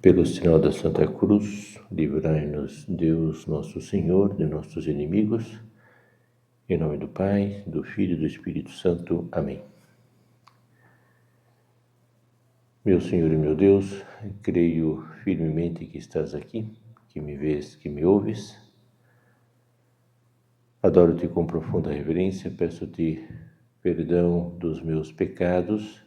Pelo sinal da Santa Cruz, livrai-nos Deus nosso Senhor de nossos inimigos. Em nome do Pai, do Filho e do Espírito Santo. Amém. Meu Senhor e meu Deus, creio firmemente que estás aqui, que me vês, que me ouves. Adoro-te com profunda reverência, peço-te perdão dos meus pecados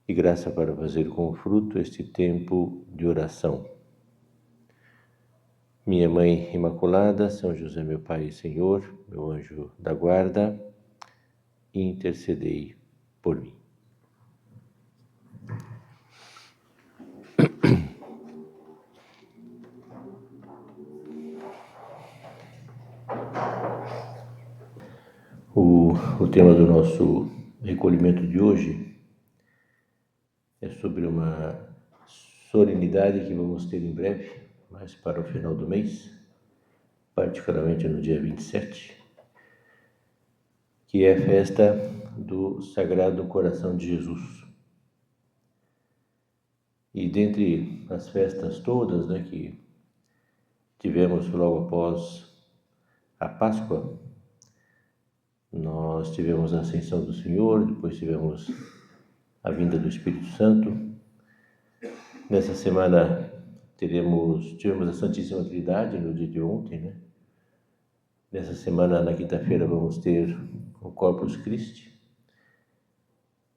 e graça para fazer com fruto este tempo de oração. Minha Mãe Imaculada, São José, meu Pai e Senhor, meu anjo da guarda, intercedei por mim. O tema do nosso recolhimento de hoje é sobre uma solenidade que vamos ter em breve, mas para o final do mês, particularmente no dia 27, que é a festa do Sagrado Coração de Jesus. E dentre as festas todas, que tivemos logo após a Páscoa, nós tivemos a Ascensão do Senhor, depois tivemos a vinda do Espírito Santo. Nessa semana tivemos a Santíssima Trindade no dia de ontem, Nessa semana, na quinta-feira, vamos ter o Corpus Christi.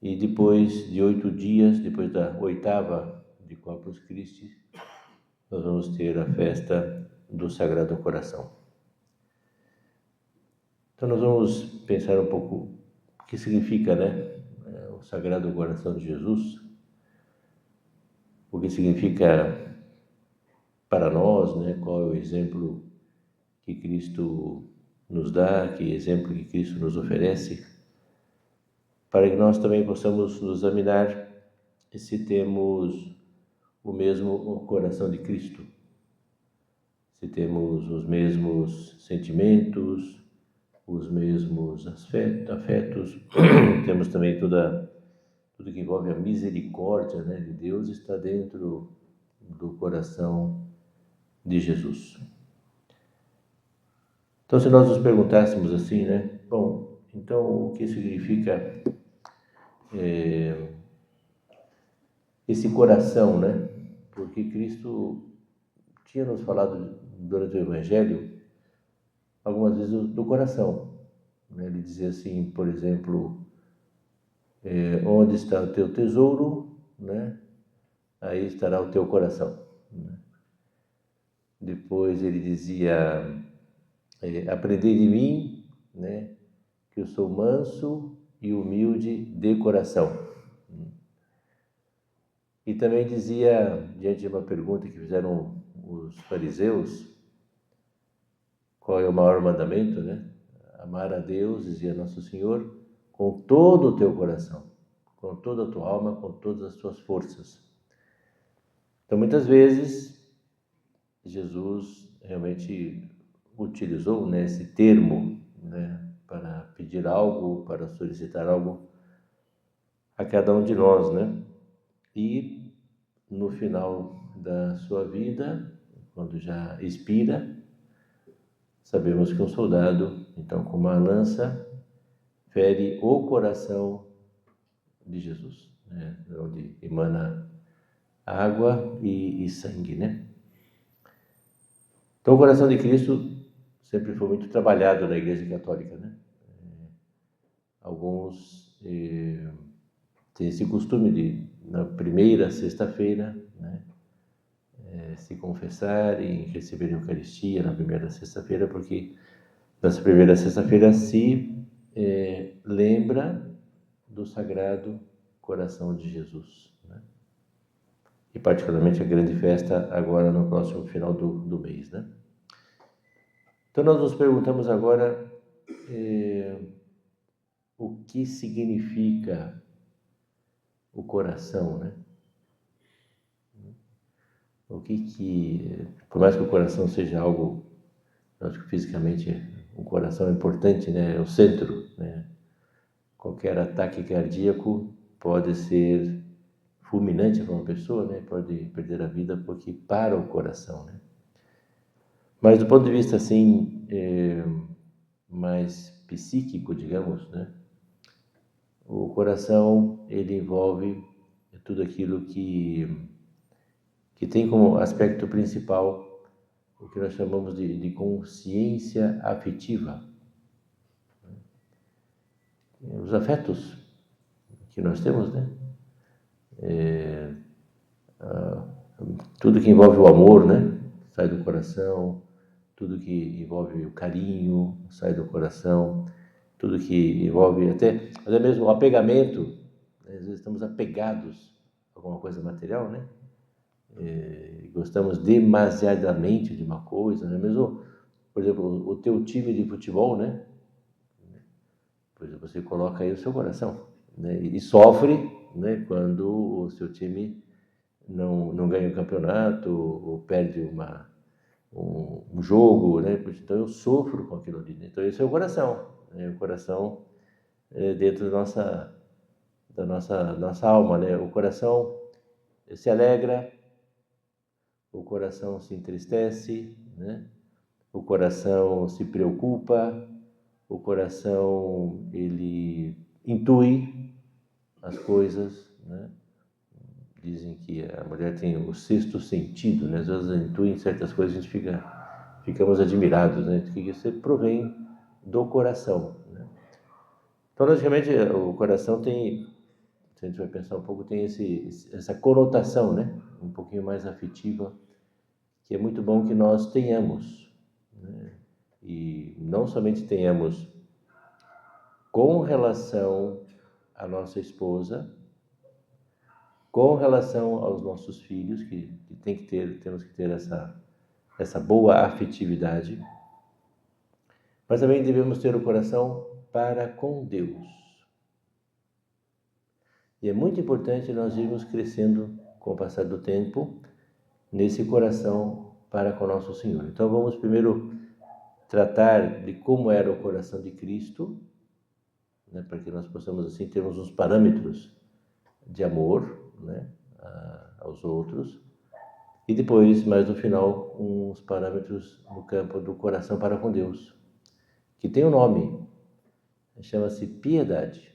E depois de 8 dias, depois da oitava de Corpus Christi, nós vamos ter a festa do Sagrado Coração. Então nós vamos pensar um pouco o que significa, o Sagrado Coração de Jesus, o que significa para nós, qual é o exemplo que Cristo nos dá, que exemplo que Cristo nos oferece, para que nós também possamos nos examinar se temos o mesmo coração de Cristo, se temos os mesmos sentimentos, os mesmos afetos, temos também tudo que envolve a misericórdia de Deus está dentro do coração de Jesus. Então, se nós nos perguntássemos assim, bom, então o que significa esse coração, Porque Cristo tinha nos falado durante o Evangelho algumas vezes do coração. Ele dizia assim, por exemplo, onde está o teu tesouro, aí estará o teu coração. Depois ele dizia, aprendei de mim, que eu sou manso e humilde de coração. E também dizia, diante de uma pergunta que fizeram os fariseus, qual é o maior mandamento, Amar a Deus, dizia Nosso Senhor, com todo o teu coração, com toda a tua alma, com todas as tuas forças. Então, muitas vezes, Jesus realmente utilizou esse termo para pedir algo, para solicitar algo a cada um de nós, E no final da sua vida, quando já expira, sabemos que um soldado, então, com uma lança, fere o coração de Jesus, onde emana água e sangue, Então, o coração de Cristo sempre foi muito trabalhado na Igreja Católica, Alguns têm esse costume de, na primeira sexta-feira, se confessarem, receberem a Eucaristia na primeira sexta-feira, porque nessa primeira sexta-feira se lembra do Sagrado Coração de Jesus, E particularmente a grande festa agora no próximo final do mês, Então nós nos perguntamos agora o que significa o coração, O que por mais que o coração seja algo, acho que fisicamente o coração é importante, é o centro, Qualquer ataque cardíaco pode ser fulminante para uma pessoa, né? Pode perder a vida porque para o coração, né? Mas do ponto de vista assim, mais psíquico, digamos, né? O coração, ele envolve tudo aquilo que tem como aspecto principal o que nós chamamos de consciência afetiva. Os afetos que nós temos, né? Tudo que envolve o amor, né? Sai do coração. Tudo que envolve o carinho sai do coração. Tudo que envolve até mesmo o apegamento, né? Às vezes estamos apegados a alguma coisa material, né? Gostamos demasiadamente de uma coisa, né? Mesmo, por exemplo, o teu time de futebol, né? Por exemplo, você coloca aí o seu coração, né? E sofre, né? Quando o seu time não ganha o campeonato ou perde um jogo, né? Então eu sofro com aquilo ali, né? Então esse é o coração, né? O coração é dentro da nossa alma, né? O coração se alegra, o coração se entristece, né? O coração se preocupa, o coração ele intui as coisas, né? Dizem que a mulher tem o sexto sentido, né? Às vezes intui certas coisas e a gente ficamos admirados, né? Que isso provém do coração, né? Então, logicamente, o coração tem, se a gente vai pensar um pouco, tem essa conotação, né? Um pouquinho mais afetiva, que é muito bom que nós tenhamos, né? E não somente tenhamos com relação à nossa esposa, com relação aos nossos filhos, que temos que ter essa boa afetividade, mas também devemos ter o coração para com Deus. E é muito importante nós irmos crescendo com o passar do tempo nesse coração para com nosso Senhor. Então vamos primeiro tratar de como era o coração de Cristo, né, para que nós possamos assim termos uns parâmetros de amor, né, aos outros, e depois, mais no final, uns parâmetros no campo do coração para com Deus, que tem um nome, chama-se piedade.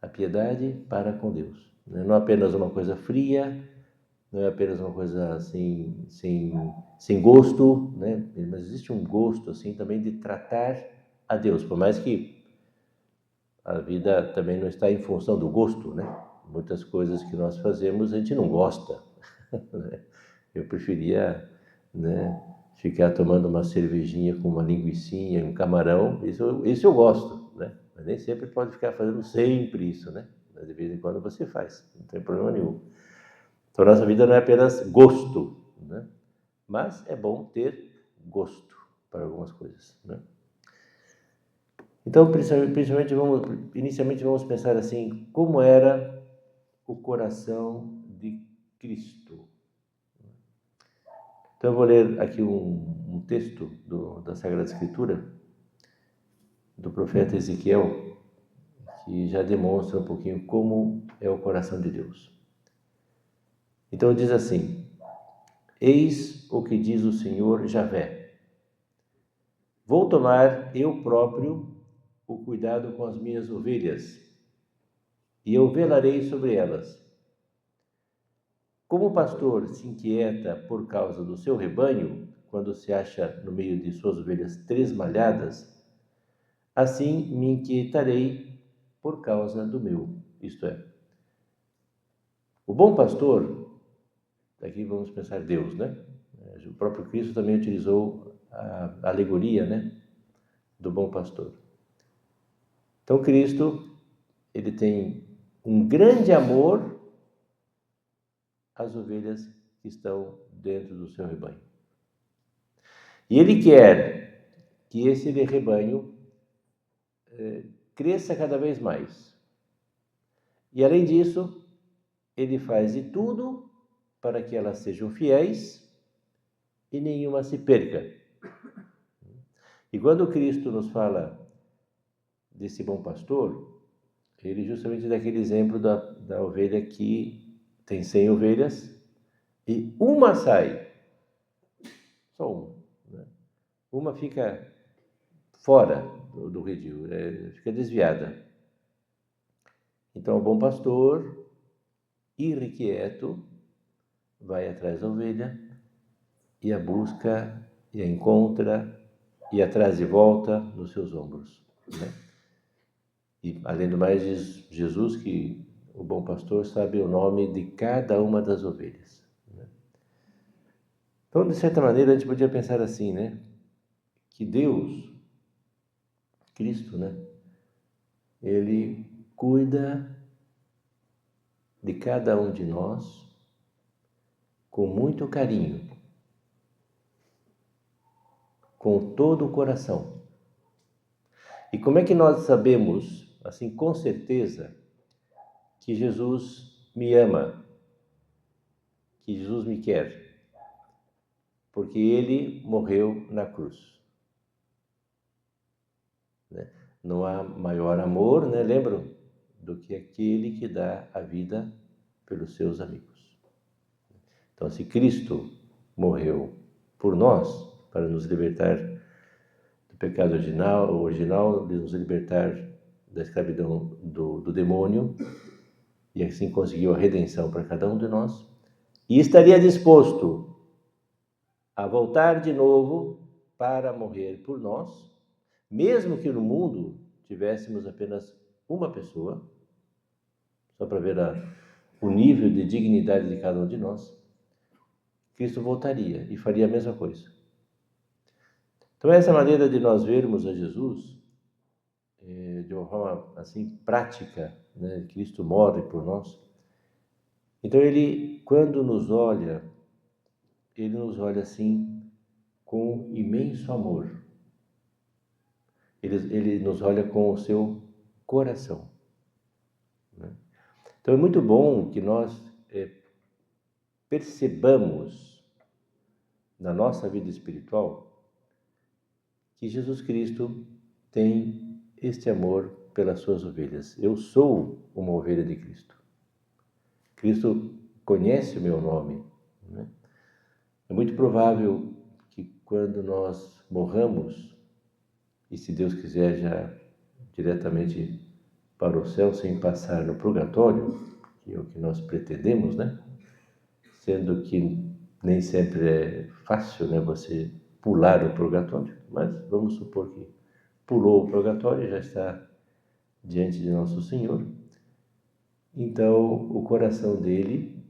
A piedade para com Deus. Não é apenas uma coisa fria, não é apenas uma coisa assim, sem gosto, né? Mas existe um gosto assim também de tratar a Deus, por mais que a vida também não está em função do gosto, né? Muitas coisas que nós fazemos a gente não gosta, né? Eu preferia, né, ficar tomando uma cervejinha com uma linguicinha, um camarão, isso eu gosto, né? Mas nem sempre pode ficar fazendo sempre isso, né? Mas de vez em quando você faz, não tem problema nenhum. Então, nossa vida não é apenas gosto, né? Mas é bom ter gosto para algumas coisas, né? Então, inicialmente vamos pensar assim, como era o coração de Cristo. Então, eu vou ler aqui um texto da Sagrada Escritura, do profeta Ezequiel, que já demonstra um pouquinho como é o coração de Deus. Então, diz assim: Eis o que diz o Senhor Javé: Vou tomar eu próprio o cuidado com as minhas ovelhas, e eu velarei sobre elas. Como o pastor se inquieta por causa do seu rebanho, quando se acha no meio de suas ovelhas tresmalhadas, assim me inquietarei por causa do meu. Isto é, o bom pastor, aqui vamos pensar Deus, né? O próprio Cristo também utilizou a alegoria, né, do bom pastor. Então Cristo, ele tem um grande amor às ovelhas que estão dentro do seu rebanho. E ele quer que esse rebanho cresça cada vez mais. E além disso, ele faz de tudo para que elas sejam fiéis e nenhuma se perca. E quando Cristo nos fala desse bom pastor, ele justamente dá aquele exemplo da ovelha que tem 100 ovelhas e uma sai, só uma, né? Uma fica fora do redil, fica desviada. Então, o bom pastor, irrequieto, vai atrás da ovelha e a busca, e a encontra, e a traz de volta nos seus ombros, né? E, além do mais, diz Jesus que o bom pastor sabe o nome de cada uma das ovelhas, né? Então, de certa maneira, a gente podia pensar assim, né? Que Deus, Cristo, né? Ele cuida de cada um de nós com muito carinho, com todo o coração. E como é que nós sabemos, assim, com certeza, que Jesus me ama, que Jesus me quer? Porque ele morreu na cruz, né? Não há maior amor, né? Lembram? Do que aquele que dá a vida pelos seus amigos. Então, se Cristo morreu por nós, para nos libertar do pecado original, de nos libertar da escravidão do demônio, e assim conseguiu a redenção para cada um de nós, e estaria disposto a voltar de novo para morrer por nós, mesmo que no mundo tivéssemos apenas uma pessoa, só para ver o nível de dignidade de cada um de nós, Cristo voltaria e faria a mesma coisa. Então, essa maneira de nós vermos a Jesus, de uma forma assim prática, né? Cristo morre por nós. Então, ele, quando nos olha, ele nos olha assim com imenso amor. Ele nos olha com o seu coração, né? Então, é muito bom que nós percebamos na nossa vida espiritual que Jesus Cristo tem este amor pelas suas ovelhas. Eu sou uma ovelha de Cristo. Cristo conhece o meu nome, né? É muito provável que quando nós morramos, e se Deus quiser já diretamente para o céu sem passar no purgatório, que é o que nós pretendemos, né? Sendo que nem sempre é fácil, né, você pular o purgatório, mas vamos supor que pulou o purgatório e já está diante de Nosso Senhor. Então, o coração dele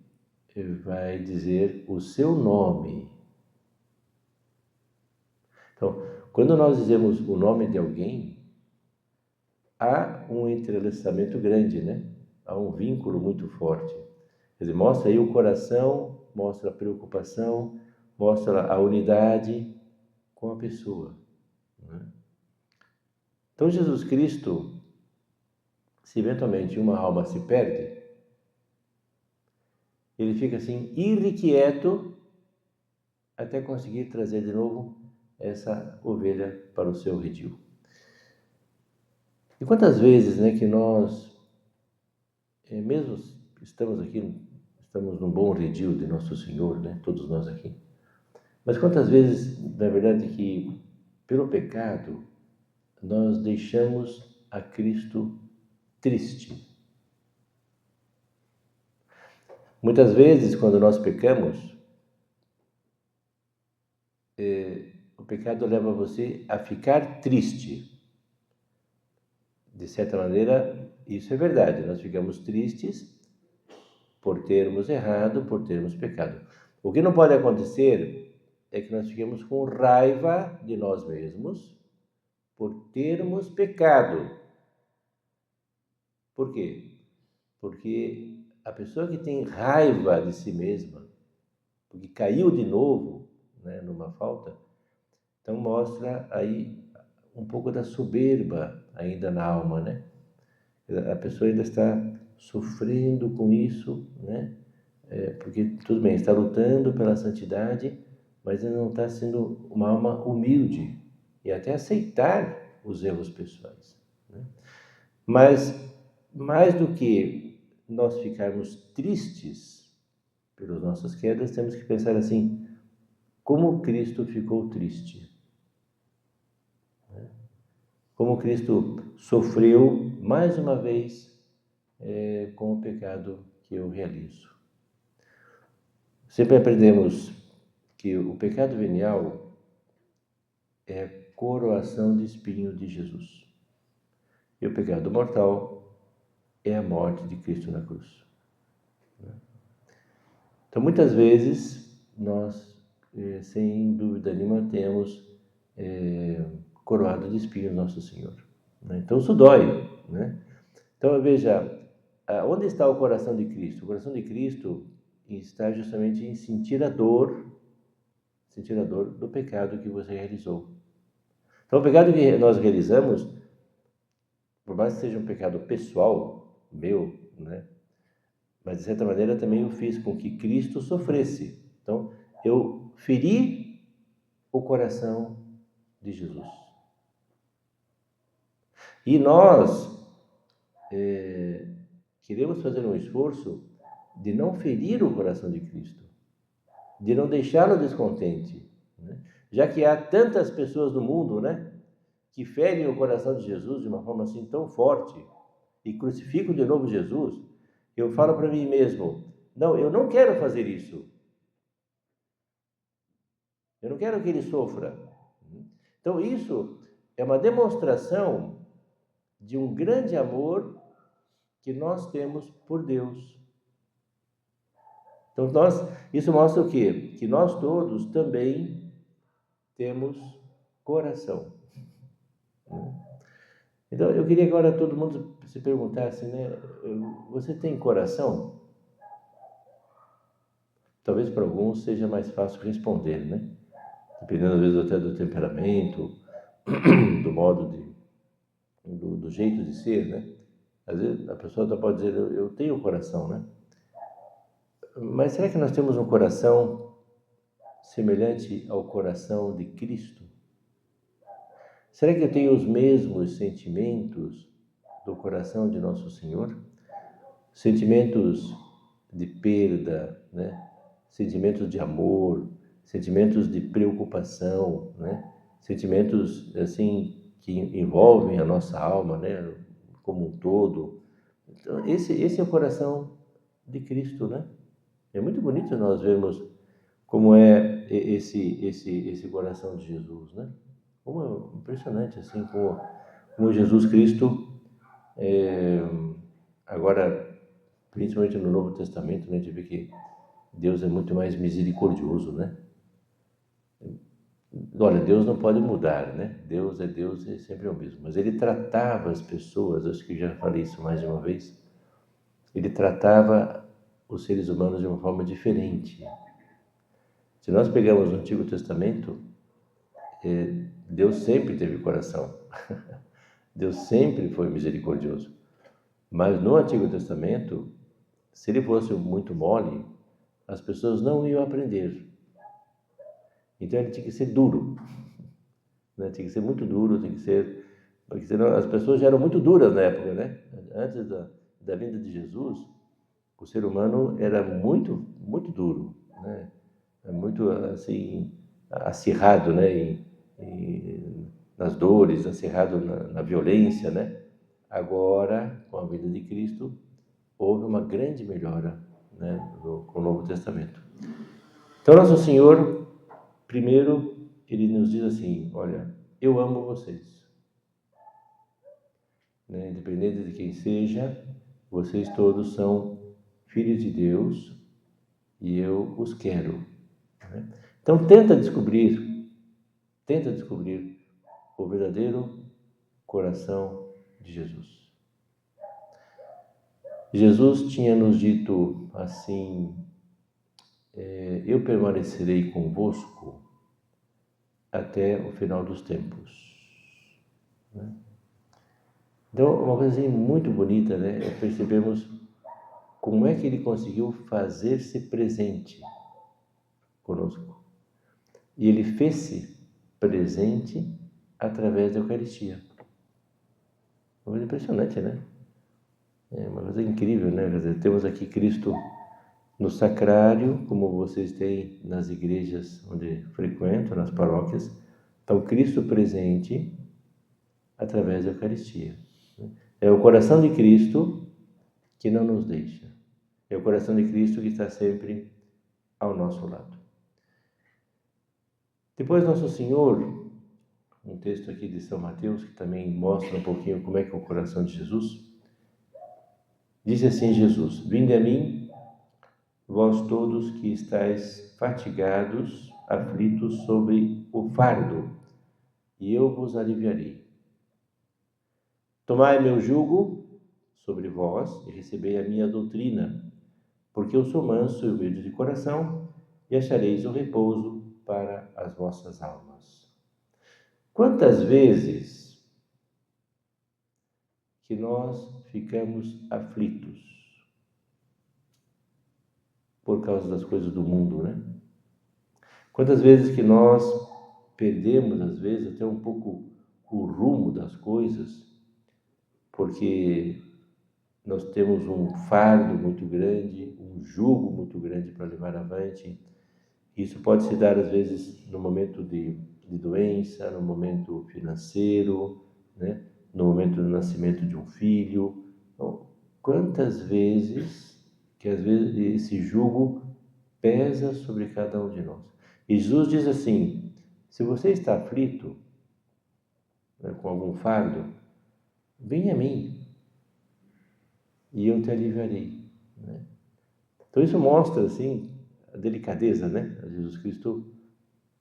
vai dizer o seu nome. Então, quando nós dizemos o nome de alguém, há um entrelaçamento grande, né? Há um vínculo muito forte. Quer dizer, mostra aí o coração, mostra a preocupação, mostra a unidade com a pessoa, né? Então, Jesus Cristo, se eventualmente uma alma se perde, ele fica assim irrequieto até conseguir trazer de novo essa ovelha para o seu redil. E quantas vezes, né, que nós, mesmo estamos num bom redil de Nosso Senhor, né, todos nós aqui, mas quantas vezes, na verdade, que pelo pecado nós deixamos a Cristo triste. Muitas vezes, quando nós pecamos, o pecado leva você a ficar triste. De certa maneira, isso é verdade. Nós ficamos tristes por termos errado, por termos pecado. O que não pode acontecer é que nós fiquemos com raiva de nós mesmos por termos pecado. Por quê? Porque a pessoa que tem raiva de si mesma, porque caiu de novo, né, numa falta, então mostra aí um pouco da soberba ainda na alma, né? A pessoa ainda está sofrendo com isso, né? Porque tudo bem, está lutando pela santidade, mas ainda não está sendo uma alma humilde e até aceitar os erros pessoais, né? Mas mais do que nós ficarmos tristes pelas nossas quedas, temos que pensar assim, como Cristo ficou triste. Como Cristo sofreu, mais uma vez, com o pecado que eu realizo. Sempre aprendemos que o pecado venial é a coroação de espinho de Jesus. E o pecado mortal é a morte de Cristo na cruz. Então, muitas vezes, nós, sem dúvida nenhuma, temos coroado de espinhos Nosso Senhor. Então, isso dói. Então, veja, onde está o coração de Cristo? O coração de Cristo está justamente em sentir a dor do pecado que você realizou. Então, o pecado que nós realizamos, por mais que seja um pecado pessoal, meu, mas de certa maneira também eu fiz com que Cristo sofresse. Então, eu feri o coração de Jesus. E nós queremos fazer um esforço de não ferir o coração de Cristo, de não deixá-lo descontente, já que há tantas pessoas no mundo, que ferem o coração de Jesus de uma forma assim tão forte e crucificam de novo Jesus. Eu falo para mim mesmo, não, eu não quero fazer isso. Eu não quero que ele sofra. Então isso é uma demonstração de um grande amor que nós temos por Deus. Então isso mostra o quê? Que nós todos também temos coração. Então eu queria agora todo mundo se perguntasse, você tem coração? Talvez para alguns seja mais fácil responder, dependendo às vezes até do temperamento, do modo do jeito de ser, Às vezes a pessoa pode dizer, eu tenho coração, Mas será que nós temos um coração semelhante ao coração de Cristo? Será que eu tenho os mesmos sentimentos do coração de Nosso Senhor? Sentimentos de perda, Sentimentos de amor, sentimentos de preocupação, Sentimentos assim que envolvem a nossa alma, como um todo. Então, esse é o coração de Cristo, É muito bonito nós vermos como é esse coração de Jesus, Como é impressionante assim como Jesus Cristo agora, principalmente no Novo Testamento, a gente vê que Deus é muito mais misericordioso, Olha, Deus não pode mudar, Deus e sempre é o mesmo. Mas ele tratava as pessoas, acho que já falei isso mais de uma vez, ele tratava os seres humanos de uma forma diferente. Se nós pegamos o Antigo Testamento, Deus sempre teve coração. Deus sempre foi misericordioso. Mas no Antigo Testamento, se ele fosse muito mole, as pessoas não iam aprender. Então ele tinha que ser duro. Tinha que ser muito duro, tinha que ser... Porque senão as pessoas já eram muito duras na época, Antes da vinda de Jesus, o ser humano era muito, muito duro, Muito, assim, acirrado, nas dores, acirrado na violência, Agora, com a vinda de Cristo, houve uma grande melhora, com o Novo Testamento. Então, Nosso Senhor, primeiro, Ele nos diz assim, olha, eu amo vocês. Independente de quem seja, vocês todos são filhos de Deus e eu os quero. Então, tenta descobrir o verdadeiro coração de Jesus. Jesus tinha nos dito assim, eu permanecerei convosco até o final dos tempos. Então, uma coisa assim muito bonita, é percebermos como é que ele conseguiu fazer-se presente conosco. E ele fez-se presente através da Eucaristia. Uma coisa impressionante, É uma coisa incrível, né? Quer dizer, temos aqui Cristo no sacrário, como vocês têm nas igrejas onde frequentam, nas paróquias. Então, Cristo presente através da Eucaristia. É o coração de Cristo que não nos deixa. É o coração de Cristo que está sempre ao nosso lado. Depois, Nosso Senhor, um texto aqui de São Mateus, que também mostra um pouquinho como é que é o coração de Jesus, disse assim Jesus: Vinde a mim, vós todos que estáis fatigados, aflitos sobre o fardo, e eu vos aliviarei. Tomai meu jugo sobre vós e recebei a minha doutrina, porque eu sou manso e humilde de coração, e achareis o repouso para as vossas almas. Quantas vezes que nós ficamos aflitos por causa das coisas do mundo, né? Quantas vezes que nós perdemos, às vezes, até um pouco o rumo das coisas, porque nós temos um fardo muito grande, um jugo muito grande para levar avante. Isso pode se dar, às vezes, no momento de doença, no momento financeiro, né? No momento do nascimento de um filho. Então, quantas vezes que, às vezes, esse jugo pesa sobre cada um de nós. E Jesus diz assim: se você está aflito, né, com algum fardo, venha a mim e eu te aliviarei, né? Então isso mostra assim a delicadeza, né? Jesus Cristo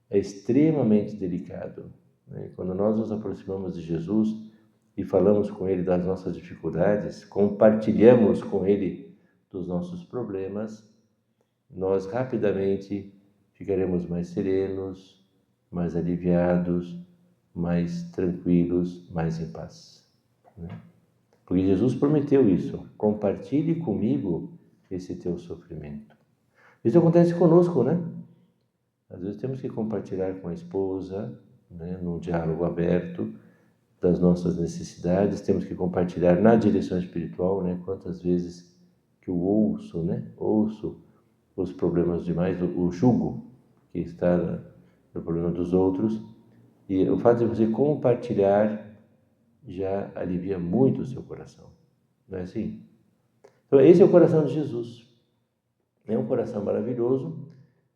é extremamente delicado, né? Quando nós nos aproximamos de Jesus e falamos com Ele das nossas dificuldades, compartilhamos com Ele dos nossos problemas, nós rapidamente ficaremos mais serenos, mais aliviados, mais tranquilos, mais em paz, né? Porque Jesus prometeu isso: compartilhe comigo esse teu sofrimento. Isso acontece conosco, né? Às vezes temos que compartilhar com a esposa, né, num diálogo aberto das nossas necessidades, temos que compartilhar na direção espiritual, né? Quantas vezes que eu ouço, né? Ouço os problemas demais, o jugo que está no problema dos outros, e o fato de você compartilhar já alivia muito o seu coração, não é assim? Então esse é o coração de Jesus. É um coração maravilhoso,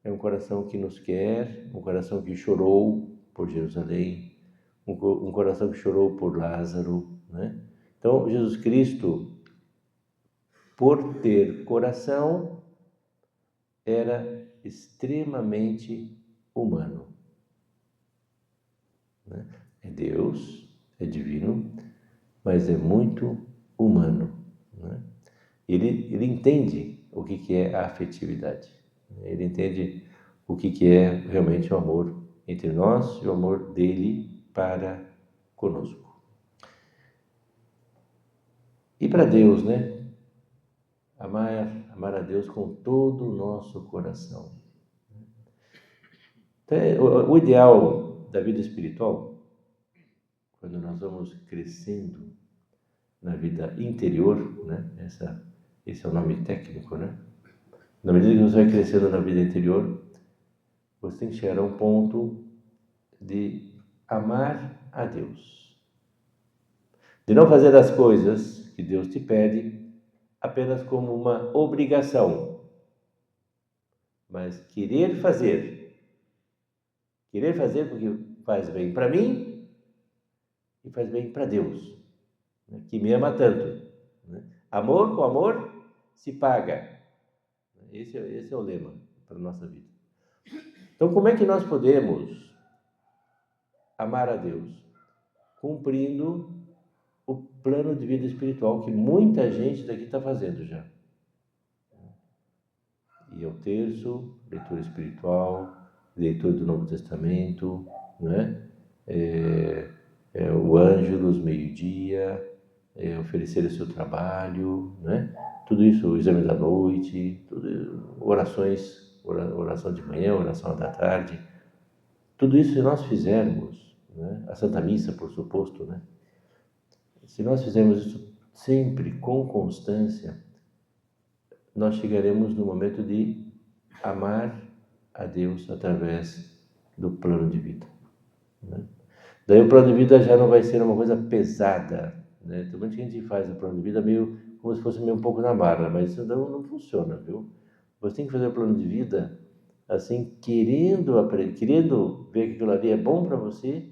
é um coração que nos quer, um coração que chorou por Jerusalém, um coração que chorou por Lázaro, né? Então Jesus Cristo, por ter coração, era extremamente humano, né? É Deus, é divino, mas é muito humano, né? Ele entende o que é a afetividade, ele entende o que é realmente o amor entre nós e o amor dele para conosco. E para Deus, né? Amar a Deus com todo o nosso coração. Então, o ideal da vida espiritual, quando nós vamos crescendo na vida interior, né? Esse é o nome técnico, né? Na medida que você vai crescendo na vida interior, você tem que chegar a um ponto de amar a Deus, de não fazer as coisas que Deus te pede apenas como uma obrigação, mas querer fazer porque faz bem para mim e faz bem para Deus, né, que me ama tanto, né? Amor com amor se paga. Esse é o lema para a nossa vida. Então, como é que nós podemos amar a Deus? Cumprindo o plano de vida espiritual que muita gente daqui está fazendo já. E ao terço, leitura espiritual, leitura do Novo Testamento, né? O Ângelus, meio-dia, oferecer o seu trabalho, né? Tudo isso, o exame da noite, orações, oração de manhã, oração da tarde, tudo isso se nós fizermos, né? A Santa Missa, por suposto, né? Se nós fizermos isso sempre com constância, nós chegaremos no momento de amar a Deus através do plano de vida, né? Daí o plano de vida já não vai ser uma coisa pesada, né? Tem muita gente que faz o plano de vida meio como se fosse meio um pouco na marra, mas isso não funciona, viu? Você tem que fazer o plano de vida assim, querendo aprender, querendo ver que aquilo ali é bom para você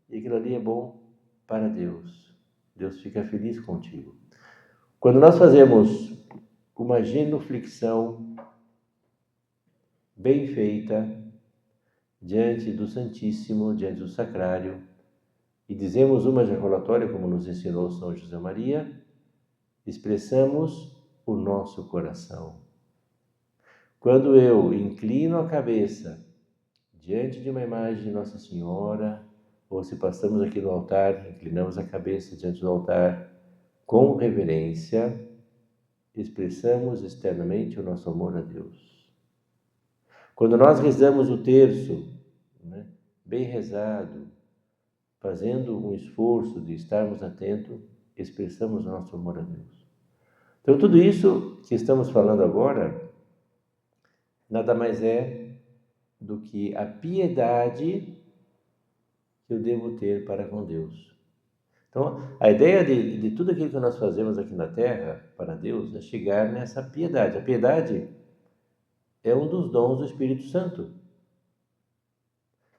e aquilo ali é bom para Deus. Deus fica feliz contigo. Quando nós fazemos uma genuflexão bem feita diante do Santíssimo, diante do Sacrário, e dizemos uma ejaculatória, como nos ensinou São José Maria, expressamos o nosso coração. Quando eu inclino a cabeça diante de uma imagem de Nossa Senhora, ou se passamos aqui no altar, inclinamos a cabeça diante do altar com reverência, expressamos externamente o nosso amor a Deus. Quando nós rezamos o terço, né, bem rezado, fazendo um esforço de estarmos atentos, expressamos o nosso amor a Deus. Então, tudo isso que estamos falando agora, nada mais é do que a piedade que eu devo ter para com Deus. Então, a ideia de tudo aquilo que nós fazemos aqui na Terra para Deus é chegar nessa piedade. A piedade é um dos dons do Espírito Santo.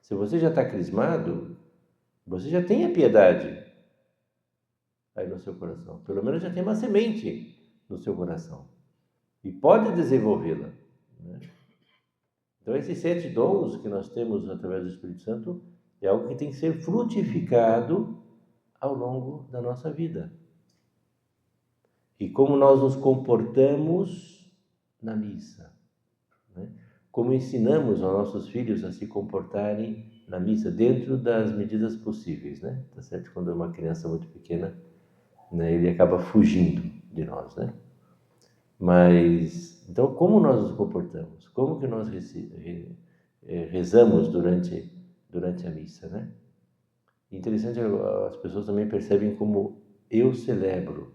Se você já está crismado, você já tem a piedade aí no seu coração. Pelo menos já tem uma semente no seu coração. E pode desenvolvê-la, né? Então, esses 7 dons que nós temos através do Espírito Santo é algo que tem que ser frutificado ao longo da nossa vida. E como nós nos comportamos na missa, né? Como ensinamos aos nossos filhos a se comportarem na missa, dentro das medidas possíveis, né? Tá certo? Quando é uma criança muito pequena, né, ele acaba fugindo de nós, né? Mas, então, como nós nos comportamos? Como que nós rezamos durante a missa, né? Interessante, as pessoas também percebem como eu celebro,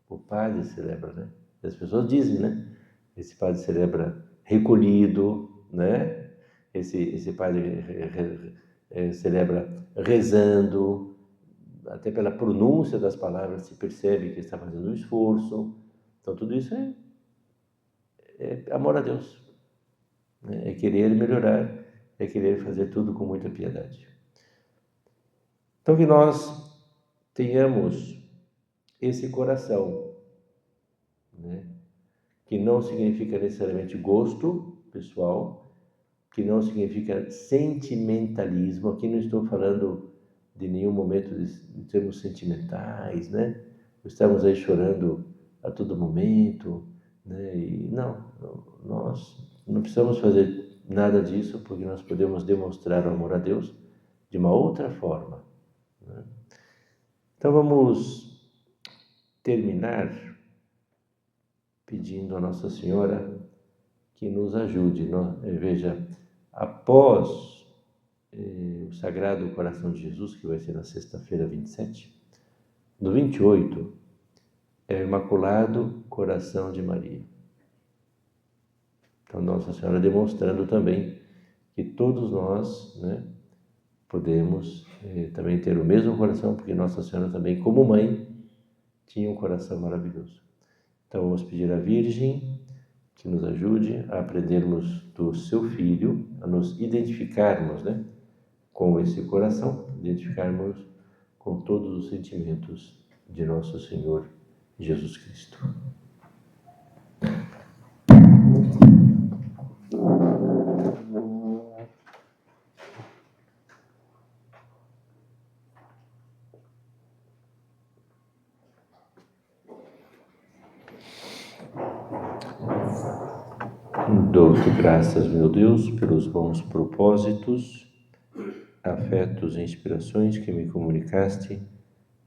o padre celebra, né? As pessoas dizem, né? Esse padre celebra recolhido, né? Esse padre celebra rezando, até pela pronúncia das palavras se percebe que está fazendo um esforço. Então, tudo isso é amor a Deus, né? É querer melhorar, é querer fazer tudo com muita piedade. Então, que nós tenhamos esse coração, né? Que não significa necessariamente gosto pessoal, que não significa sentimentalismo. Aqui não estou falando de nenhum momento de sermos sentimentais, né? Estamos aí chorando a todo momento, né? E nós não precisamos fazer nada disso, porque nós podemos demonstrar o amor a Deus de uma outra forma, né? Então vamos terminar pedindo a Nossa Senhora que nos ajude. Veja, após o Sagrado Coração de Jesus, que vai ser na sexta-feira 27, no 28 é o Imaculado Coração de Maria. Então, Nossa Senhora demonstrando também que todos nós, né, podemos também ter o mesmo coração, porque Nossa Senhora também, como mãe, tinha um coração maravilhoso. Então, vamos pedir à Virgem que nos ajude a aprendermos do seu Filho, a nos identificarmos, né, com esse coração, identificarmos com todos os sentimentos de nosso Senhor Jesus Cristo. Dou-te graças, meu Deus, pelos bons propósitos, afetos e inspirações que me comunicaste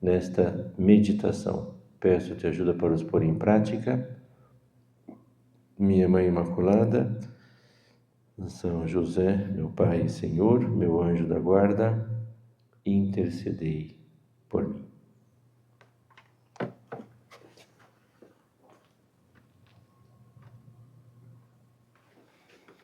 nesta meditação. Peço-te ajuda para os pôr em prática. Minha Mãe Imaculada, São José, meu Pai e Senhor, meu anjo da guarda, intercedei por mim.